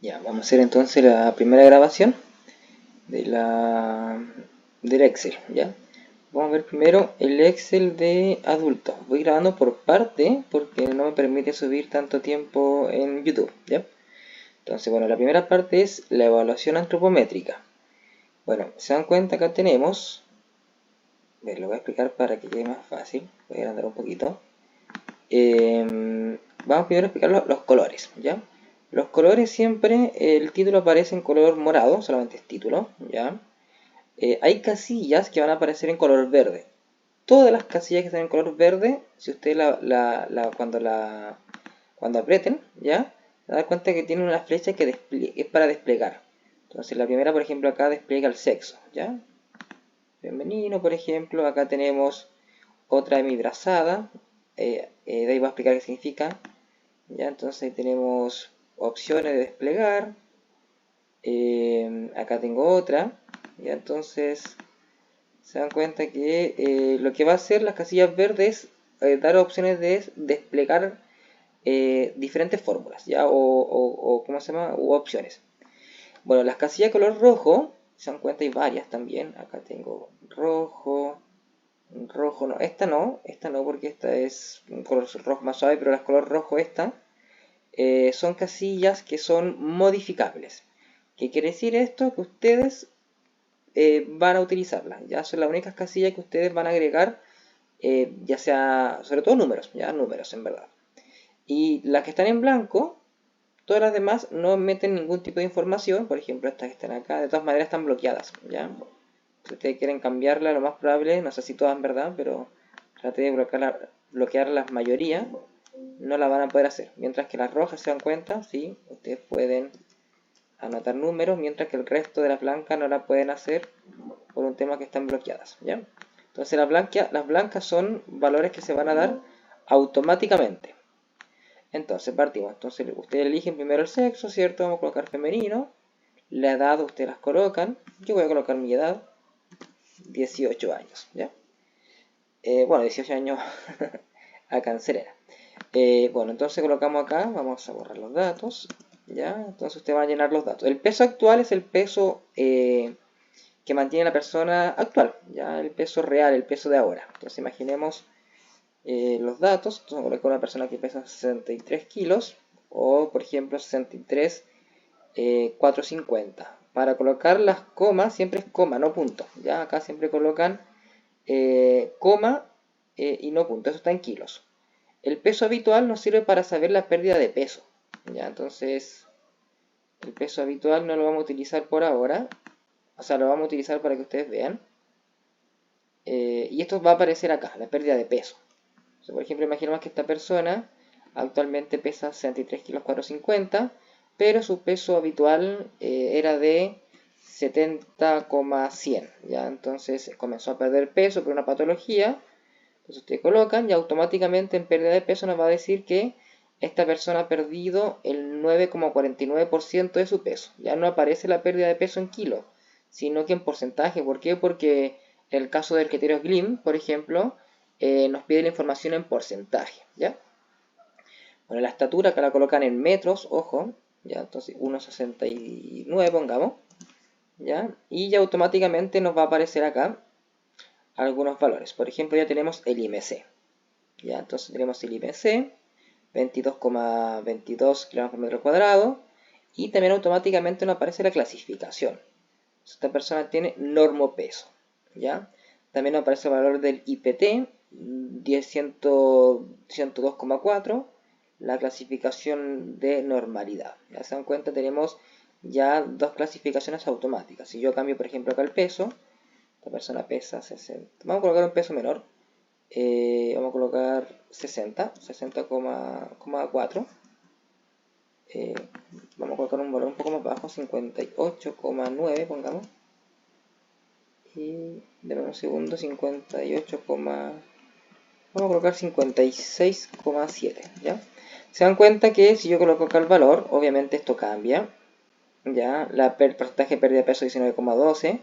Ya, vamos a hacer entonces la primera grabación de del Excel, ¿ya? Vamos a ver primero el Excel de adultos. Voy grabando por parte porque no me permite subir tanto tiempo en YouTube, ¿ya? Entonces, bueno, la primera parte es la evaluación antropométrica. Bueno, se dan cuenta, acá tenemos, a ver, lo voy a explicar para que quede más fácil. Voy a agrandar un poquito. Vamos primero a explicar los colores, ¿ya? Los colores siempre, el título aparece en color morado, solamente es título, ¿ya? Hay casillas que van a aparecer en color verde. Todas las casillas que están en color verde, si ustedes cuando aprieten, ¿ya? Se dan cuenta que tiene una flecha que es para desplegar. Entonces la primera, por ejemplo, acá despliega el sexo, ¿ya? Femenino, por ejemplo, acá tenemos otra hemibrazada, de ahí voy a explicar qué significa, ¿ya? Entonces ahí tenemos opciones de desplegar, acá tengo otra, ¿ya? Entonces se dan cuenta que lo que va a hacer las casillas verdes es dar opciones de desplegar diferentes fórmulas, ¿ya? O ¿cómo se llama? U opciones. Bueno, las casillas de color rojo, se dan cuenta hay varias también, acá tengo rojo, rojo esta no porque esta es un color rojo más suave, pero las color rojo son casillas que son modificables. ¿Qué quiere decir esto? Que ustedes van a utilizarlas, ya son las únicas casillas que ustedes van a agregar, ya sea, sobre todo números, ya números en verdad. Y las que están en blanco, todas las demás no meten ningún tipo de información, por ejemplo estas que están acá, de todas maneras están bloqueadas, ¿ya? Si ustedes quieren cambiarla, lo más probable, no sé si todas en verdad, pero trate de bloquear la mayoría, no la van a poder hacer. Mientras que las rojas se dan cuenta, sí, ustedes pueden anotar números, mientras que el resto de las blancas no la pueden hacer por un tema que están bloqueadas, ¿ya? Entonces las blancas son valores que se van a dar automáticamente. Entonces partimos, entonces ustedes eligen primero el sexo, ¿cierto? Vamos a colocar femenino, la edad ustedes las colocan, yo voy a colocar mi edad, 18 años, ¿ya? Bueno, 18 años a cancerera. Bueno, entonces colocamos acá, vamos a borrar los datos, ¿ya? Entonces usted va a llenar los datos. El peso actual es el peso que mantiene la persona actual, ¿ya? El peso real, el peso de ahora. Entonces imaginemos los datos, entonces colocar una persona que pesa 63 kilos, o por ejemplo 63, 450. Para colocar las comas, siempre es coma, no punto, ¿ya? Acá siempre colocan coma y no punto, eso está en kilos. El peso habitual nos sirve para saber la pérdida de peso, ¿ya? Entonces, el peso habitual no lo vamos a utilizar por ahora, o sea, lo vamos a utilizar para que ustedes vean. Y esto va a aparecer acá, la pérdida de peso. O sea, por ejemplo, imaginemos que esta persona actualmente pesa 63 kilos 450, pero su peso habitual era de 70,100, ¿ya? Entonces comenzó a perder peso por una patología. Entonces ustedes colocan y automáticamente en pérdida de peso nos va a decir que esta persona ha perdido el 9,49% de su peso. Ya no aparece la pérdida de peso en kilos, sino que en porcentaje. ¿Por qué? Porque en el caso del criterio GLIM, por ejemplo, nos pide la información en porcentaje, ¿ya? Bueno, la estatura acá la colocan en metros, ojo, ¿ya? Entonces 1,69 pongamos, ¿ya? Y ya automáticamente nos va a aparecer acá algunos valores. Por ejemplo, ya tenemos el IMC, ¿ya? Entonces tenemos el IMC, 22,22 kilogramos por metro cuadrado, y también automáticamente nos aparece la clasificación. Esta persona tiene normopeso, ¿ya? También nos aparece el valor del IPT, 102,4, la clasificación de normalidad. Ya se dan cuenta, tenemos ya dos clasificaciones automáticas. Si yo cambio, por ejemplo, acá el peso, esta persona pesa 60. Vamos a colocar un peso menor. Vamos a colocar 60,4. Vamos a colocar un valor un poco más bajo, 58,9 pongamos. Y de un segundo, 58, vamos a colocar 56,7, ¿ya? Se dan cuenta que si yo coloco acá el valor, obviamente esto cambia, ¿ya? El porcentaje de pérdida de peso 19,12,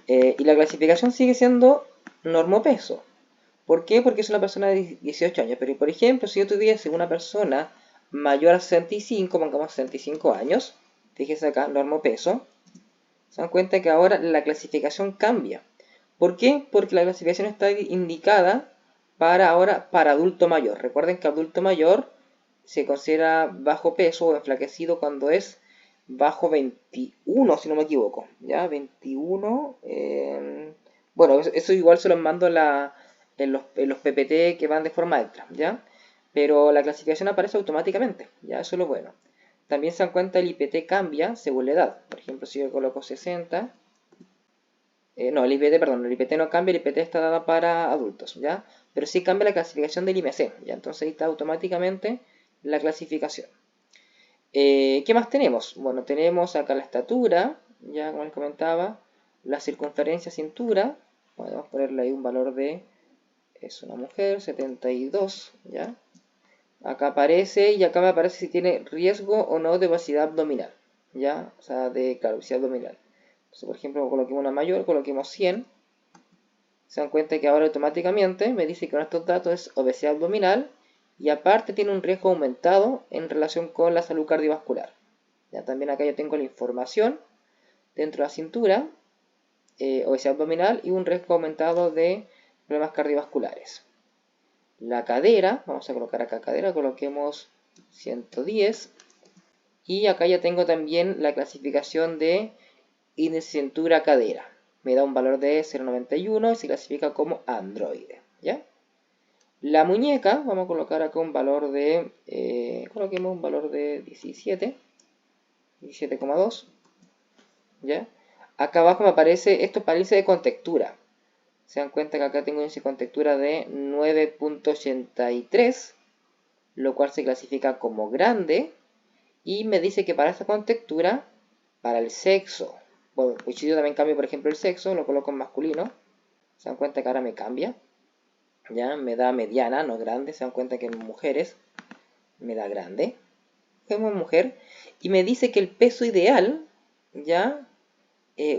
y la clasificación sigue siendo normopeso. ¿Por qué? Porque es una persona de 18 años. Pero, por ejemplo, si yo tuviese una persona mayor a 65, pongamos 65 años, fíjense acá, normo-peso, se dan cuenta que ahora la clasificación cambia. ¿Por qué? Porque la clasificación está indicada para adulto mayor. Recuerden que adulto mayor se considera bajo peso o enflaquecido cuando es bajo 21, si no me equivoco. ¿Ya? 21. Bueno, eso igual se los mando en los PPT que van de forma extra. ¿Ya? Pero la clasificación aparece automáticamente. ¿Ya? Eso es lo bueno. También se dan cuenta el IPT cambia según la edad. Por ejemplo, si yo coloco 60. No, el IPT, perdón, el IPT no cambia, el IPT está dado para adultos, ¿ya? Pero sí cambia la clasificación del IMC, ¿ya? Entonces ahí está automáticamente la clasificación. ¿Qué más tenemos? Bueno, tenemos acá la estatura, ya como les comentaba, la circunferencia cintura, podemos ponerle ahí un valor de, es una mujer, 72, ¿ya? Acá aparece, y acá me aparece si tiene riesgo o no de obesidad abdominal, ¿ya? O sea, claro, obesidad abdominal. Entonces, por ejemplo, coloquemos una mayor, coloquemos 100. Se dan cuenta que ahora automáticamente me dice que con estos datos es obesidad abdominal y aparte tiene un riesgo aumentado en relación con la salud cardiovascular. Ya también acá yo tengo la información dentro de la cintura, obesidad abdominal y un riesgo aumentado de problemas cardiovasculares. La cadera, vamos a colocar acá cadera, coloquemos 110. Y acá ya tengo también la clasificación de índice cintura-cadera. Me da un valor de 0,91 y se clasifica como androide, ¿ya? La muñeca, vamos a colocar acá un valor de, coloquemos un valor de 17, 17,2, ¿ya? Acá abajo me aparece, esto para índice de contextura. Se dan cuenta que acá tengo un índice de contextura de 9,83, lo cual se clasifica como grande, y me dice que para esta contextura, para el sexo, bueno, pues si yo también cambio, por ejemplo, el sexo, lo coloco en masculino, se dan cuenta que ahora me cambia, ya me da mediana, no grande, se dan cuenta que en mujeres me da grande, como mujer, y me dice que el peso ideal, ya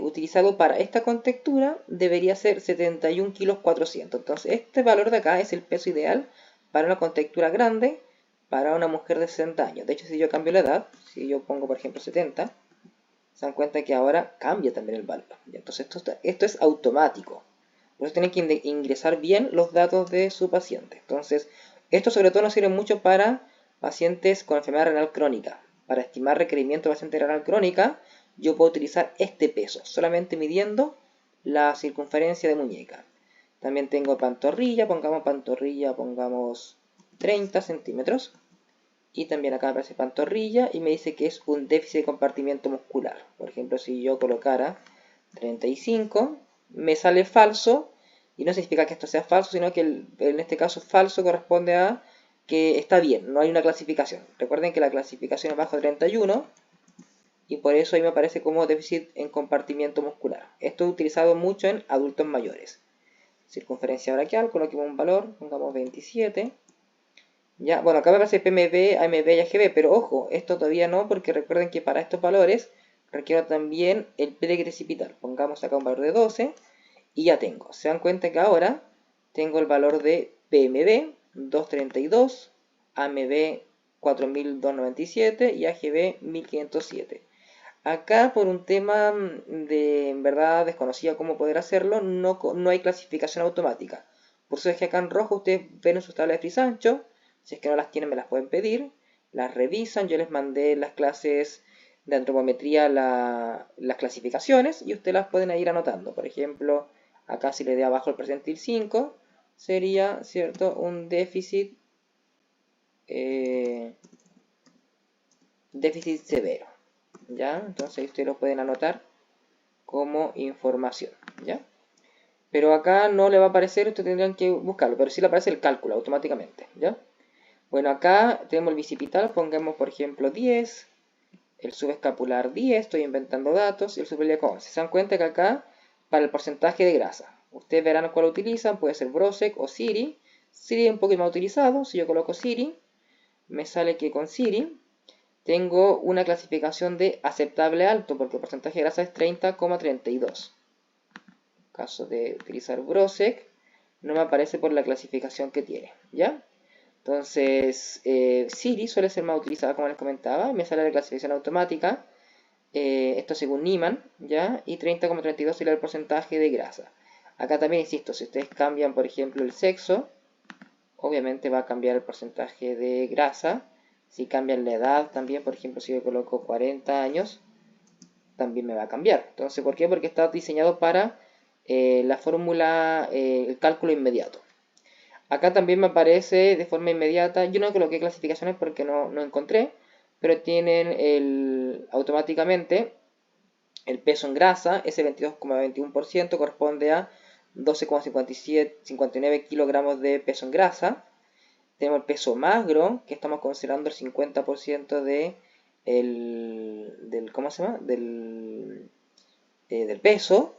utilizado para esta contextura, debería ser 71 kilos 400. Entonces, este valor de acá es el peso ideal para una contextura grande, para una mujer de 60 años. De hecho, si yo cambio la edad, si yo pongo, por ejemplo, 70, se dan cuenta que ahora cambia también el valor. Entonces, esto es automático. Por eso tienen que ingresar bien los datos de su paciente. Entonces, esto sobre todo nos sirve mucho para pacientes con enfermedad renal crónica. Para estimar requerimiento de paciente renal crónica, yo puedo utilizar este peso, solamente midiendo la circunferencia de muñeca. También tengo pantorrilla, pongamos 30 centímetros. Y también acá me aparece pantorrilla y me dice que es un déficit de compartimiento muscular. Por ejemplo, si yo colocara 35, me sale falso, y no significa que esto sea falso, sino que en este caso falso corresponde a que está bien, no hay una clasificación. Recuerden que la clasificación es bajo 31 y por eso ahí me aparece como déficit en compartimiento muscular. Esto es utilizado mucho en adultos mayores. Circunferencia braquial, coloquemos un valor, pongamos 27. Ya, bueno, acá me aparece PMB, AMB y AGB, pero ojo, esto todavía no, porque recuerden que para estos valores requiero también el precipitar. Pongamos acá un valor de 12 y ya tengo. Se dan cuenta que ahora tengo el valor de PMB 232, AMB 4297 y AGB 1507. Acá por un tema de en verdad desconocida cómo poder hacerlo, no hay clasificación automática. Por eso es que acá en rojo ustedes ven en sus tablas de frisancho. Si es que no las tienen, me las pueden pedir. Las revisan. Yo les mandé en las clases de antropometría las clasificaciones y ustedes las pueden ir anotando. Por ejemplo, acá si le doy abajo el percentil 5, sería, ¿cierto?, un déficit severo. ¿Ya? Entonces ustedes lo pueden anotar como información. ¿Ya? Pero acá no le va a aparecer, ustedes tendrán que buscarlo, pero sí le aparece el cálculo automáticamente. ¿Ya? Bueno, acá tenemos el bicipital, pongamos por ejemplo 10, el subescapular 10, estoy inventando datos, y el suprailíaco 11. Se dan cuenta que acá, para el porcentaje de grasa, ustedes verán cuál utilizan, puede ser Brosec o Siri. Siri es un poquito más utilizado, si yo coloco Siri, me sale que con Siri tengo una clasificación de aceptable alto, porque el porcentaje de grasa es 30,32. En caso de utilizar Brosec, no me aparece por la clasificación que tiene, ¿ya? Entonces, Siri suele ser más utilizada, como les comentaba, me sale la clasificación automática. esto según Niemann, ¿ya? Y 30,32 sería el porcentaje de grasa. Acá también, insisto, si ustedes cambian, por ejemplo, el sexo, obviamente va a cambiar el porcentaje de grasa. Si cambian la edad también, por ejemplo, si yo coloco 40 años, también me va a cambiar. Entonces, ¿por qué? Porque está diseñado para la fórmula, el cálculo inmediato. Acá también me aparece de forma inmediata, yo no coloqué clasificaciones porque no encontré, pero tienen automáticamente el peso en grasa, ese 22,21% corresponde a 12,59 kilogramos de peso en grasa. Tenemos el peso magro, que estamos considerando el 50% ¿cómo se llama? Del peso.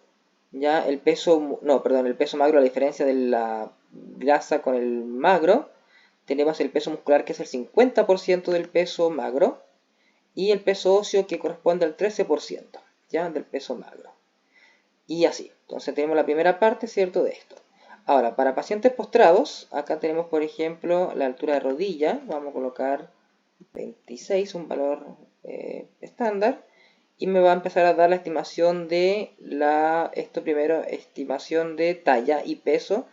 Ya el peso, no, perdón, el peso magro, a diferencia de la grasa con el magro, tenemos el peso muscular que es el 50% del peso magro y el peso óseo que corresponde al 13%, ya, del peso magro. Y así, entonces tenemos la primera parte, ¿cierto?, de esto. Ahora, para pacientes postrados, acá tenemos, por ejemplo, la altura de rodilla, vamos a colocar 26, un valor estándar, y me va a empezar a dar la estimación de estimación de talla y peso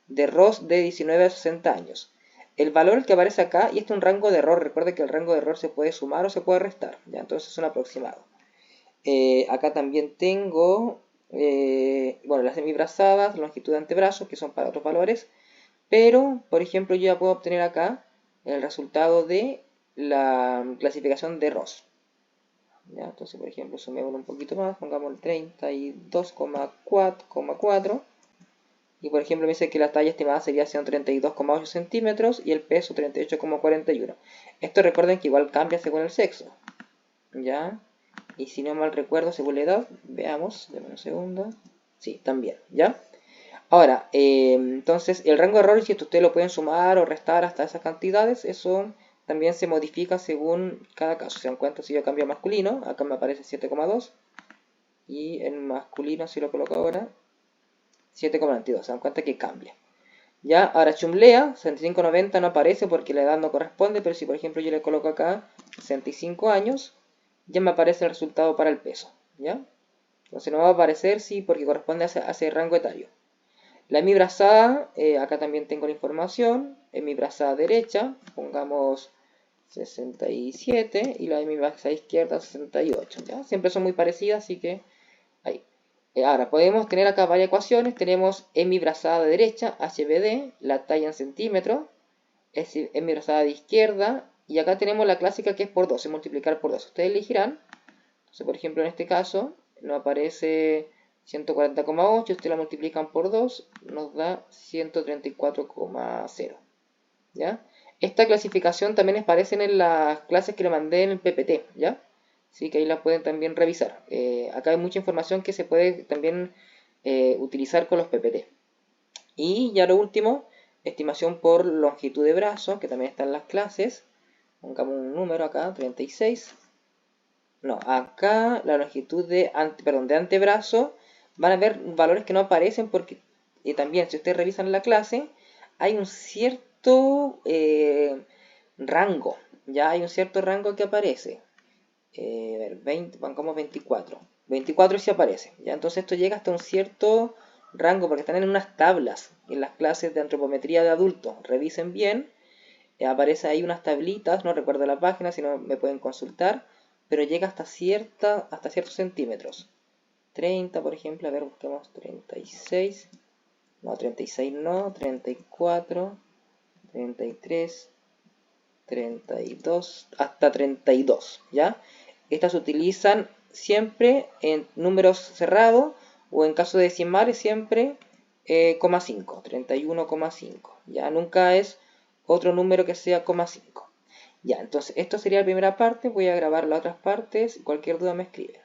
de Ross de 19 a 60 años. El valor que aparece acá, y este es un rango de error, recuerde que el rango de error se puede sumar o se puede restar, ya, entonces es un aproximado. Acá también tengo, bueno, las semibrazadas, longitud de antebrazos, que son para otros valores, pero, por ejemplo, yo ya puedo obtener acá el resultado de la clasificación de Ross. ¿Ya? Entonces, por ejemplo, sumémoslo un poquito más, pongamos el 32,4, y por ejemplo me dice que la talla estimada sería 132,8 centímetros y el peso 38,41. Esto recuerden que igual cambia según el sexo, ¿ya? Y si no mal recuerdo, según la edad, veamos, denme un segundo, sí, también, ¿ya? Ahora, entonces el rango de error, si ustedes lo pueden sumar o restar hasta esas cantidades, eso también se modifica según cada caso. Se dan cuenta, si yo cambio a masculino, acá me aparece 7,2 y en masculino, si lo coloco ahora, 7,92. Se dan cuenta que cambia. Ya, ahora chumlea, 65,90 no aparece porque la edad no corresponde, pero si por ejemplo yo le coloco acá 65 años, ya me aparece el resultado para el peso, ¿ya? Entonces no va a aparecer, sí, porque corresponde a ese rango etario. La hemibrazada, acá también tengo la información, hemibrazada derecha, pongamos 67 y la hemibrazada izquierda 68, ¿ya? Siempre son muy parecidas, así que ahí. Ahora, podemos tener acá varias ecuaciones. Tenemos hemibrazada de derecha, HBD, la talla en centímetros, hemibrazada de izquierda, y acá tenemos la clásica que es por 12, multiplicar por 2. Ustedes elegirán. Entonces, por ejemplo, en este caso, nos aparece 140,8, ustedes la multiplican por 2, nos da 134,0. ¿Ya? Esta clasificación también aparece en las clases que le mandé en el PPT, ¿ya? Así que ahí la pueden también revisar. Acá hay mucha información que se puede también utilizar con los PPT. Y ya lo último, estimación por longitud de brazo, que también está en las clases. Pongamos un número acá, 36. No, acá la longitud de antebrazo, van a ver valores que no aparecen porque también si ustedes revisan la clase, hay un cierto rango, ya hay un cierto rango que aparece. A ver, 20, pongamos 24. 24 sí aparece, ya entonces esto llega hasta un cierto rango porque están en unas tablas en las clases de antropometría de adultos. Revisen bien, aparece ahí unas tablitas, no recuerdo la página, si no me pueden consultar, pero llega hasta ciertos centímetros. 30, por ejemplo, a ver, busquemos 36. No, 36 no, 34, 33, 32, hasta 32, ¿ya? Estas se utilizan siempre en números cerrados o en caso de decimales siempre 0,5, 31,5, ¿ya? Nunca es otro número que sea 0,5. Ya, entonces esto sería la primera parte, voy a grabar las otras partes, cualquier duda me escribe.